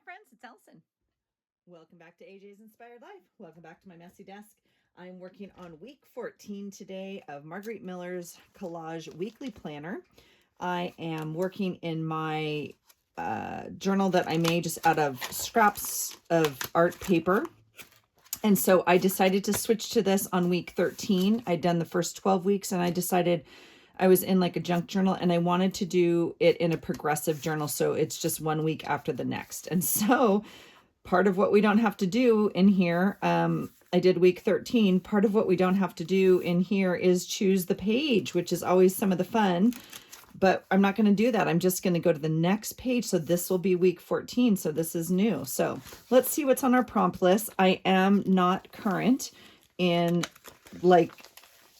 friends, it's Allison. Welcome back to AJ's Inspired Life. Welcome back to my messy desk. I'm working on week 14 today of Margarete Miller's Collage Weekly Planner. I am working in my journal that I made just out of scraps of art paper. And so I decided to switch to this on week 13. I'd done the first 12 weeks and I decided I was in like a junk journal and I wanted to do it in a progressive journal. So it's just 1 week after the next. And so part of what we don't have to do in here, I did week 13. Part of what we don't have to do in here is choose the page, which is always some of the fun. But I'm not going to do that. I'm just going to go to the next page. So this will be week 14. So this is new. So let's see what's on our prompt list. I am not current in like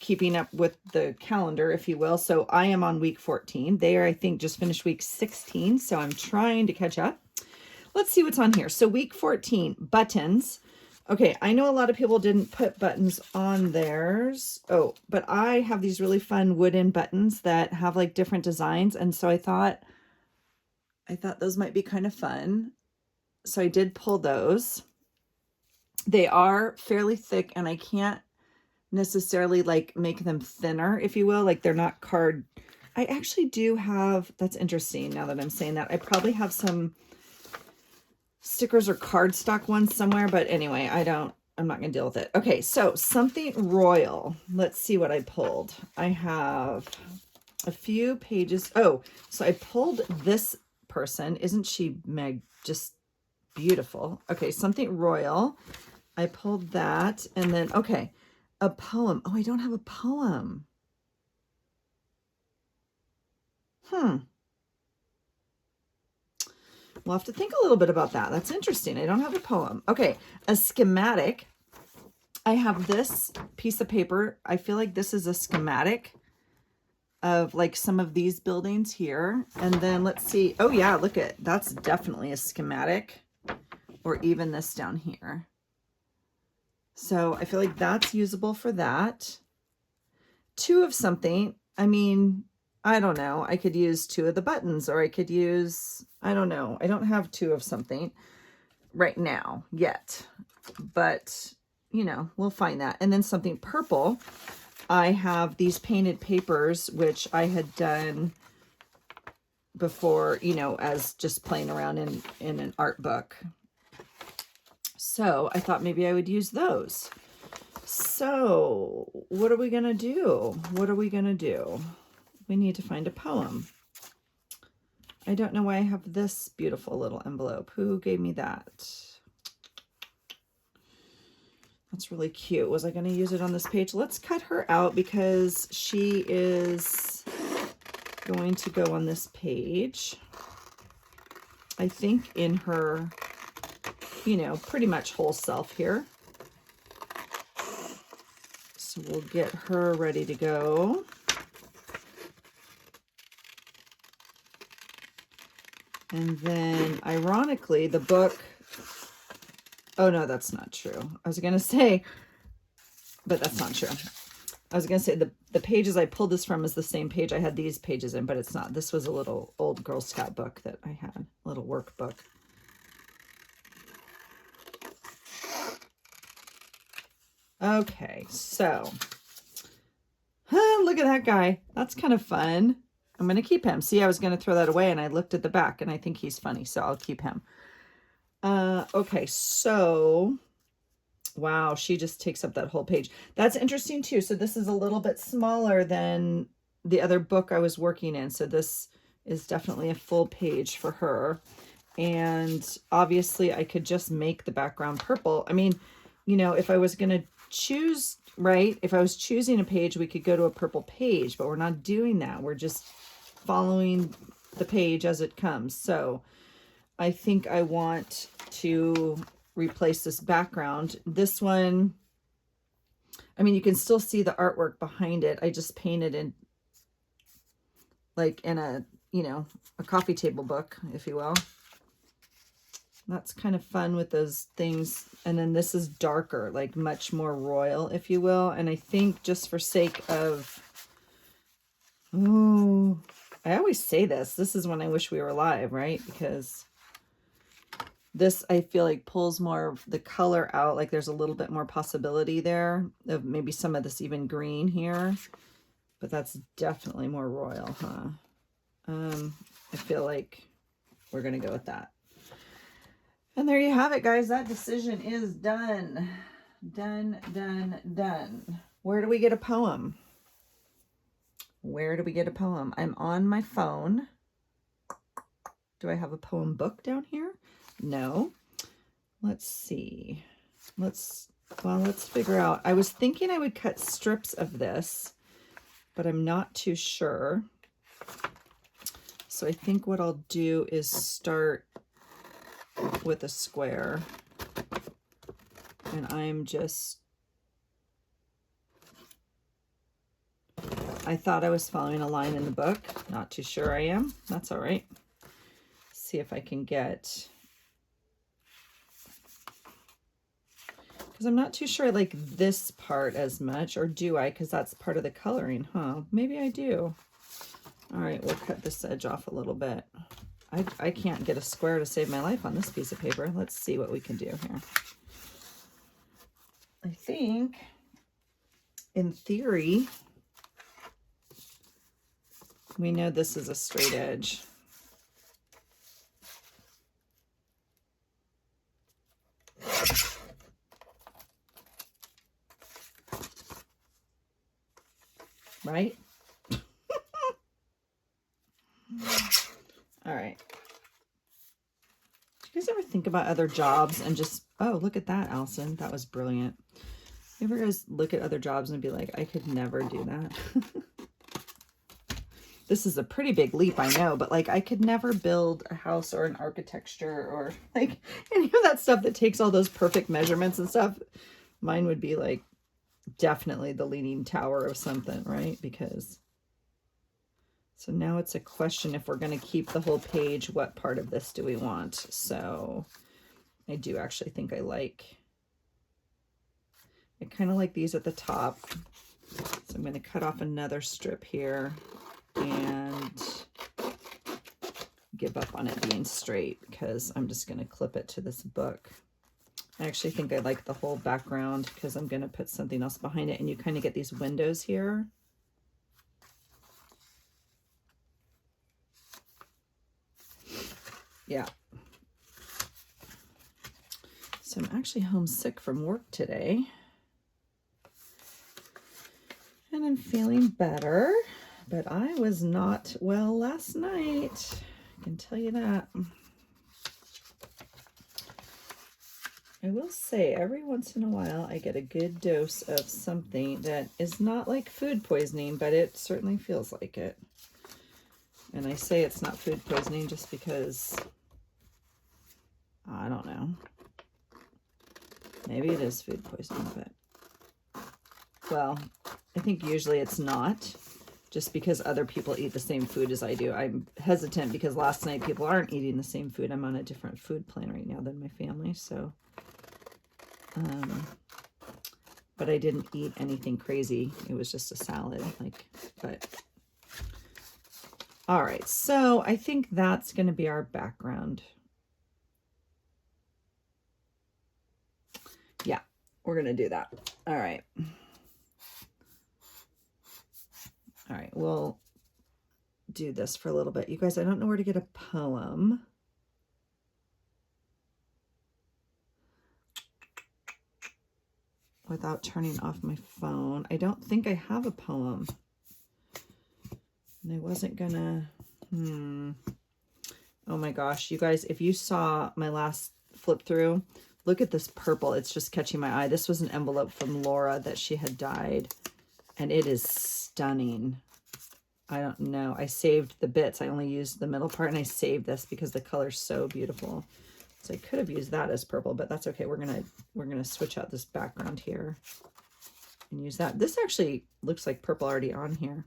keeping up with the calendar, if you will. So I am on week 14. They are, I think, just finished week 16. So I'm trying to catch up. Let's see what's on here. So week 14, buttons. Okay, I know a lot of people didn't put buttons on theirs. Oh, but I have these really fun wooden buttons that have like different designs. And so I thought those might be kind of fun. So I did pull those. They are fairly thick and I can't necessarily like make them thinner, if you will. Like they're not card. I actually do have, that's interesting now that I'm saying that. I probably have some stickers or cardstock ones somewhere, but anyway, I'm not going to deal with it. Okay, so something royal. Let's see what I pulled. I have a few pages. Oh, so I pulled this person. Isn't she just beautiful? Okay, something royal. I pulled that. And then, okay, a poem. Oh, I don't have a poem. We'll have to think a little bit about that. That's interesting. I don't have a poem. Okay, a schematic. I have this piece of paper. I feel like this is a schematic of like some of these buildings here. And then let's see. Oh yeah, look at, that's definitely a schematic, or even this down here. So I feel like that's usable for that. Two of something. I mean, I don't know. I could use two of the buttons, or I could use, I don't know. I don't have two of something right now yet, but you know, we'll find that. And then something purple. I have these painted papers, which I had done before, you know, as just playing around in an art book. So I thought maybe I would use those. So what are we going to do? What are we going to do? We need to find a poem. I don't know why I have this beautiful little envelope. Who gave me that? That's really cute. Was I going to use it on this page? Let's cut her out because she is going to go on this page. I think in her, you know, pretty much whole self here. So we'll get her ready to go. And then, ironically, the book, oh no, that's not true. I was going to say, but that's not true. I was going to say the pages I pulled this from is the same page I had these pages in, but it's not. This was a little old Girl Scout book that I had, a little workbook. Okay, so, look at that guy. That's kind of fun. I'm going to keep him. See, I was going to throw that away and I looked at the back and I think he's funny, so I'll keep him. Okay, so, wow, she just takes up that whole page. That's interesting too. So this is a little bit smaller than the other book I was working in. So this is definitely a full page for her. And obviously I could just make the background purple. I mean, you know, if I was going to choose, right? If I was choosing a page, we could go to a purple page, but we're not doing that. We're just following the page as it comes. So I think I want to replace this background. This one, I mean, you can still see the artwork behind it. I just painted in like in a, you know, a coffee table book, if you will. That's kind of fun with those things. And then this is darker, like much more royal, if you will. And I think just for sake of, oh, I always say this. This is when I wish we were live, right? Because This, I feel like, pulls more of the color out. Like there's a little bit more possibility there of maybe some of this even green here. But that's definitely more royal, huh? I feel like we're going to go with that. And there you have it, guys. That decision is done. Done, done, done. Where do we get a poem? Where do we get a poem? I'm on my phone. Do I have a poem book down here? No. Let's see. Let's figure out. I was thinking I would cut strips of this, but I'm not too sure. So I think what I'll do is start with a square. And I thought I was following a line in the book. Not too sure I am. That's all right. See if I can get, because I'm not too sure I like this part as much, or do I? Because that's part of the coloring, huh? Maybe I do. All right, we'll cut this edge off a little bit. I can't get a square to save my life on this piece of paper. Let's see what we can do here. I think, in theory, we know this is a straight edge. Right? All right. Do you guys ever think about other jobs and just, oh, look at that, Allison. That was brilliant. You ever guys look at other jobs and be like, I could never do that? This is a pretty big leap, I know, but like I could never build a house or an architecture or like any of that stuff that takes all those perfect measurements and stuff. Mine would be like definitely the Leaning Tower of something, right? Because so now it's a question, if we're going to keep the whole page, what part of this do we want? So I do actually think I kind of like these at the top. So I'm going to cut off another strip here and give up on it being straight because I'm just going to clip it to this book. I actually think I like the whole background because I'm going to put something else behind it, and you kind of get these windows here. Yeah. So I'm actually homesick from work today. And I'm feeling better, but I was not well last night. I can tell you that. I will say every once in a while I get a good dose of something that is not like food poisoning, but it certainly feels like it. And I say it's not food poisoning just because, I don't know. Maybe it is food poisoning, but, well, I think usually it's not, just because other people eat the same food as I do. I'm hesitant because last night people aren't eating the same food. I'm on a different food plan right now than my family, so. But I didn't eat anything crazy. It was just a salad, but. All right, so I think that's going to be our background. Yeah, we're going to do that. All right. All right, we'll do this for a little bit. You guys, I don't know where to get a poem. Without turning off my phone. I don't think I have a poem. And I wasn't gonna, oh my gosh, you guys, if you saw my last flip through, look at this purple. It's just catching my eye. This was an envelope from Laura that she had dyed, and it is stunning. I don't know. I saved the bits. I only used the middle part, and I saved this because the color's so beautiful. So I could have used that as purple, but that's okay. We're gonna switch out this background here and use that. This actually looks like purple already on here.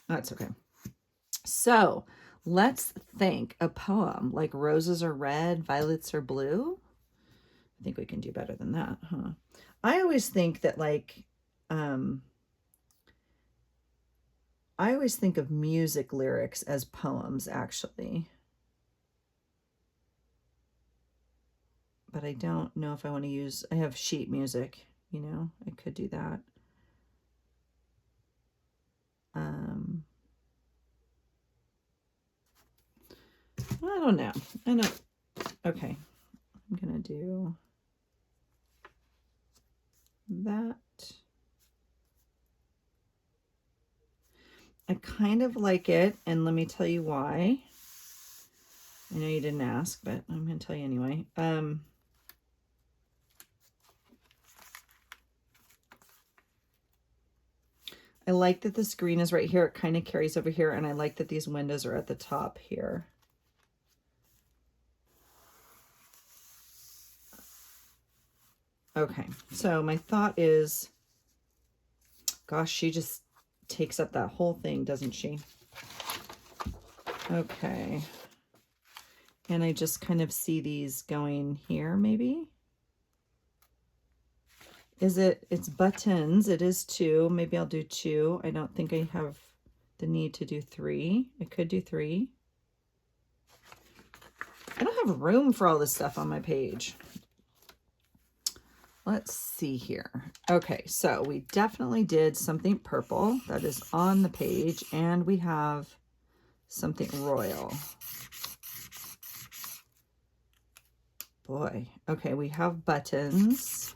That's okay. So let's think a poem like roses are red, violets are blue. I think we can do better than that, huh? I always think that like, I always think of music lyrics as poems, actually. But I don't know if I want to use, I have sheet music, you know, I could do that. I don't know. Okay, I'm gonna do that. I kind of like it, and let me tell you why. I know you didn't ask, but I'm gonna tell you anyway. I like that this green is right here. It kind of carries over here, and I like that these windows are at the top here. Okay, so my thought is, gosh, she just takes up that whole thing, doesn't she? Okay. And I just kind of see these going here, maybe. It's buttons. It is 2. Maybe I'll do 2. I don't think I have the need to do 3. I could do 3. I don't have room for all this stuff on my page. Let's see here. Okay, so we definitely did something purple that is on the page, and we have something royal. Boy, okay, we have buttons.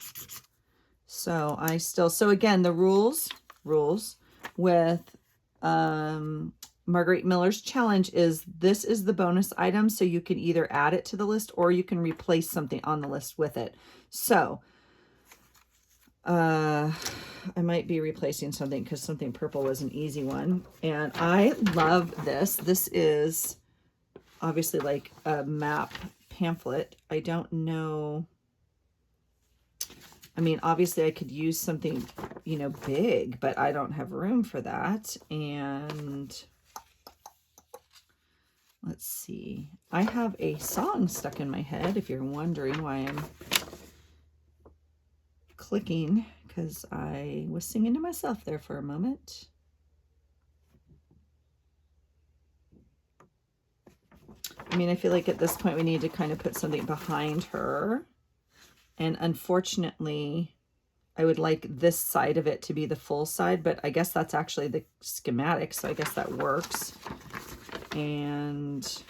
So so again, the rules with Margarete Miller's challenge is this is the bonus item, so you can either add it to the list or you can replace something on the list with it. So I might be replacing something because something purple was an easy one. And I love this. This is obviously like a map pamphlet. I don't know. I mean, obviously I could use something, you know, big, but I don't have room for that. And let's see. I have a song stuck in my head, if you're wondering why I'm clicking, because I was singing to myself there for a moment. I mean, I feel like at this point we need to kind of put something behind her. And unfortunately, I would like this side of it to be the full side, but I guess that's actually the schematic, so I guess that works. And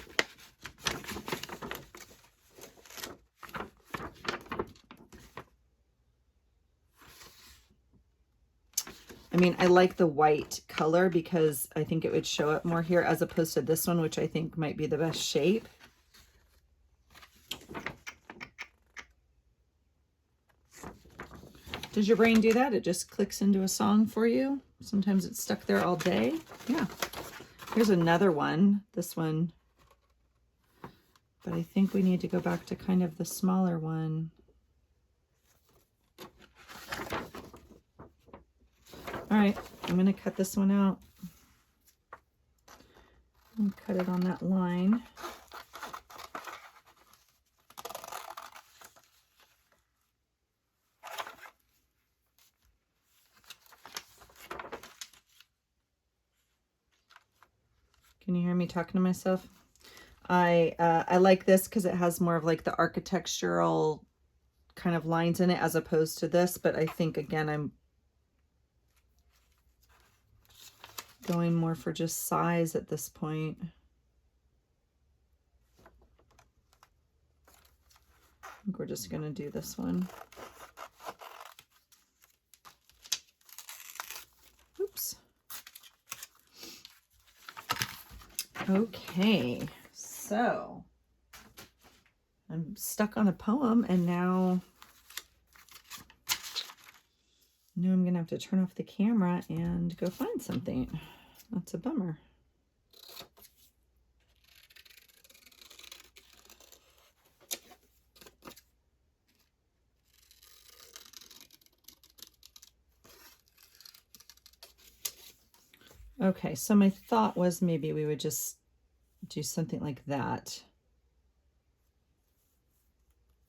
I mean, I like the white color because I think it would show up more here as opposed to this one, which I think might be the best shape. Does your brain do that? It just clicks into a song for you? Sometimes it's stuck there all day. Yeah. Here's another one. This one. But I think we need to go back to kind of the smaller one. All right, I'm going to cut this one out and cut it on that line. Can you hear me talking to myself? I like this because it has more of like the architectural kind of lines in it as opposed to this, but I think again I'm going more for just size at this point. I think we're just going to do this one. Oops. Okay, so I'm stuck on a poem, and now I'm going to have to turn off the camera and go find something. That's a bummer. Okay, so my thought was maybe we would just do something like that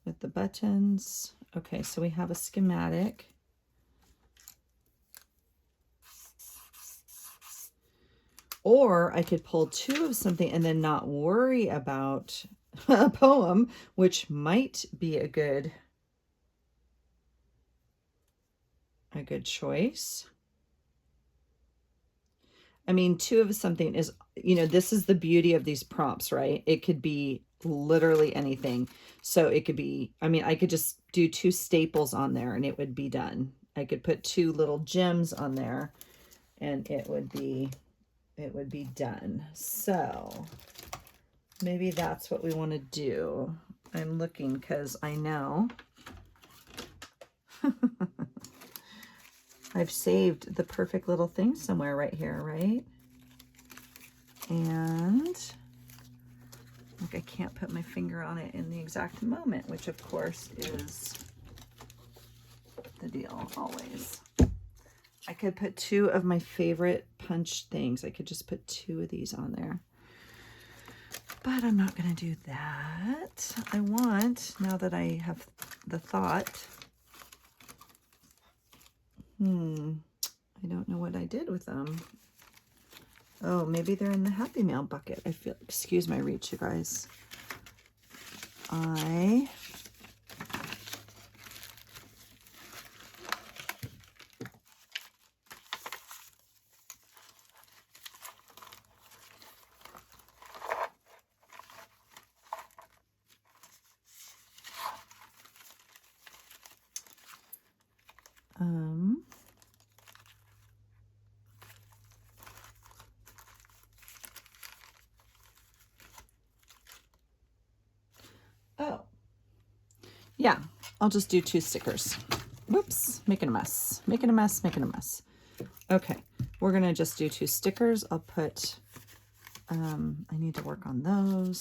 with the buttons. Okay, so we have a schematic. Or I could pull 2 of something and then not worry about a poem, which might be a good choice. I mean, 2 of something is, you know, this is the beauty of these prompts, right? It could be literally anything. So it could be, I mean, I could just do 2 staples on there and it would be done. I could put 2 little gems on there and it would be done. So maybe that's what we want to do. I'm looking because I know I've saved the perfect little thing somewhere right here, right? And like I can't put my finger on it in the exact moment, which of course is the deal always. I could put 2 of my favorite punch things. I could just put 2 of these on there. But I'm not going to do that. I want, now that I have the thought, I don't know what I did with them. Oh, maybe they're in the Happy Mail bucket. I feel, excuse my reach, you guys. Oh, yeah, I'll just do 2 stickers. Whoops, making a mess, making a mess, making a mess. Okay, we're gonna just do 2 stickers. I'll put, I need to work on those.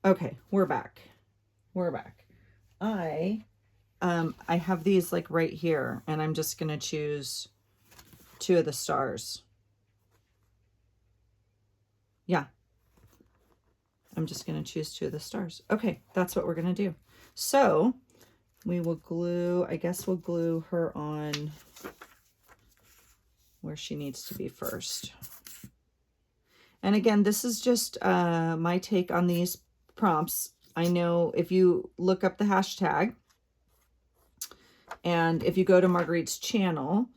Okay, we're back. We're back. I have these like right here, and I'm just gonna choose 2 of the stars. Yeah, I'm just going to choose 2 of the stars. Okay, that's what we're going to do. So we will glue, I guess we'll glue her on where she needs to be first. And again, this is just my take on these prompts. I know if you look up the hashtag and if you go to Margarete's channel,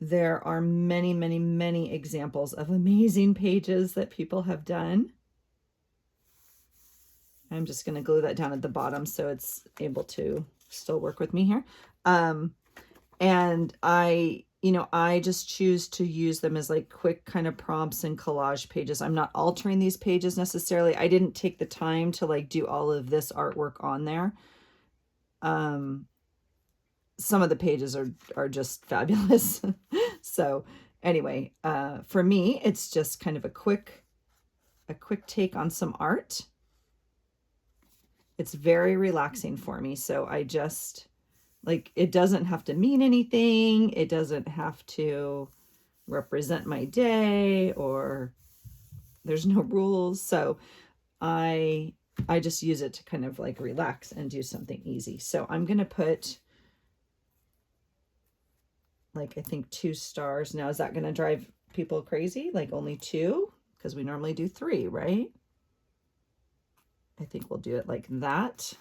there are many, many, many examples of amazing pages that people have done. I'm just going to glue that down at the bottom so it's able to still work with me here. And I just choose to use them as like quick kind of prompts and collage pages. I'm not altering these pages necessarily. I didn't take the time to like do all of this artwork on there. Some of the pages are just fabulous. So anyway, for me, it's just kind of a quick take on some art. It's very relaxing for me. So I just, like, it doesn't have to mean anything. It doesn't have to represent my day, or there's no rules. So I just use it to kind of like relax and do something easy. So I'm going to put like, I think 2 stars. Now, is that going to drive people crazy? Like only 2? Because we normally do 3, right? I think we'll do it like that.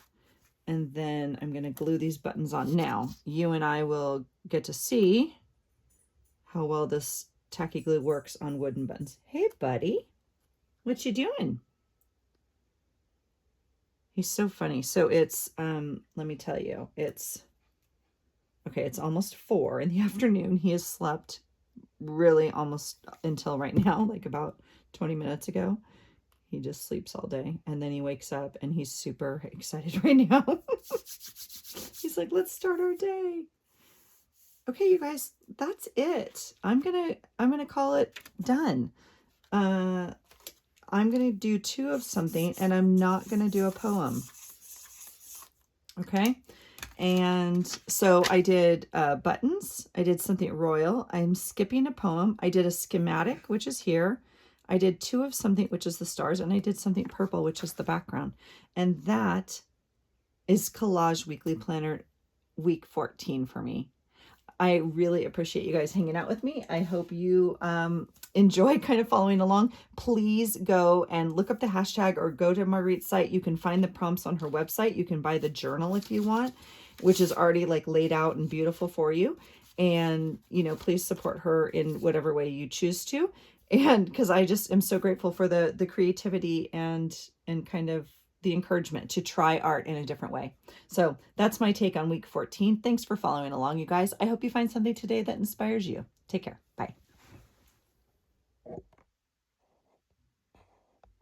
And then I'm going to glue these buttons on. Now, you and I will get to see how well this tacky glue works on wooden buttons. Hey, buddy. What you doing? He's so funny. So it's, let me tell you, it's, okay, it's almost 4 in the afternoon. He has slept really almost until right now, like about 20 minutes ago. He just sleeps all day, and then he wakes up and he's super excited right now. He's like, let's start our day. Okay, you guys, that's it. I'm gonna call it done. I'm gonna do 2 of something, and I'm not gonna do a poem. Okay, and so I did buttons. I did something royal. I'm skipping a poem. I did a schematic, which is here. I did 2 of something, which is the stars, and I did something purple, which is the background. And that is Collage Weekly Planner week 14 for me. I really appreciate you guys hanging out with me. I hope you enjoy kind of following along. Please go and look up the hashtag or go to Margarete's site. You can find the prompts on her website. You can buy the journal if you want, which is already like laid out and beautiful for you. And, you know, please support her in whatever way you choose to. And because I just am so grateful for the creativity and kind of the encouragement to try art in a different way. So that's my take on week 14. Thanks for following along, you guys. I hope you find something today that inspires you. Take care. Bye.